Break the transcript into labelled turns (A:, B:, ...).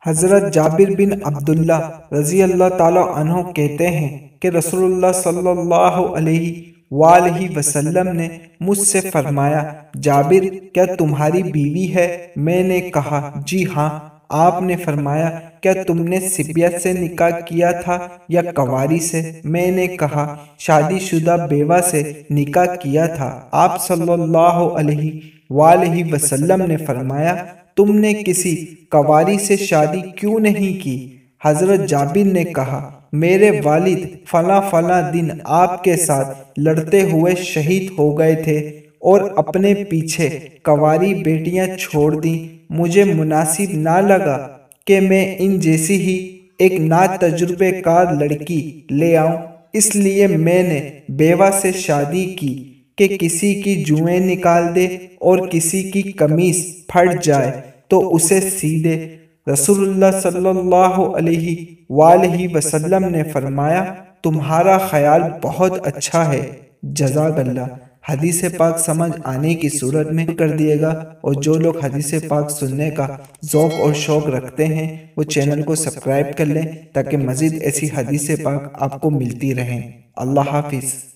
A: حضرت جابر بن عبداللہ رضی اللہ تعالی عنہ کہتے ہیں کہ رسول اللہ صلی اللہ علیہ وآلہ وسلم نے مجھ سے فرمایا، جابر کیا تمہاری بیوی ہے؟ میں نے کہا جی ہاں۔ آپ نے فرمایا، کیا تم نے صبیہ سے نکاح کیا تھا یا کنواری سے؟ میں نے کہا شادی شدہ بیوہ سے نکاح کیا تھا۔ آپ صلی اللہ علیہ وآلہ وسلم نے فرمایا، تم نے کسی کنواری سے شادی کیوں نہیں کی؟ حضرت جابر نے کہا، میرے والد فلاں فلاں دن آپ کے ساتھ لڑتے ہوئے شہید ہو گئے تھے اور اپنے پیچھے کنواری بیٹیاں چھوڑ دیں۔ مجھے مناسب نہ لگا کہ میں ان جیسی ہی ایک ناتجربہ کار لڑکی لے آؤں، اس لیے میں نے بیوہ سے شادی کی کہ کسی کی جوئیں نکال دے اور کسی کی قمیص پھٹ جائے تو اسے سی دے۔ رسول اللہ صلی اللہ علیہ وآلہ وسلم نے فرمایا، تمہارا خیال بہت اچھا ہے، جزاک اللہ۔ حدیث پاک سمجھ آنے کی صورت میں کر دیے گا، اور جو لوگ حدیث پاک سننے کا ذوق اور شوق رکھتے ہیں وہ چینل کو سبسکرائب کر لیں تاکہ مزید ایسی حدیث پاک آپ کو ملتی رہیں۔ اللہ حافظ۔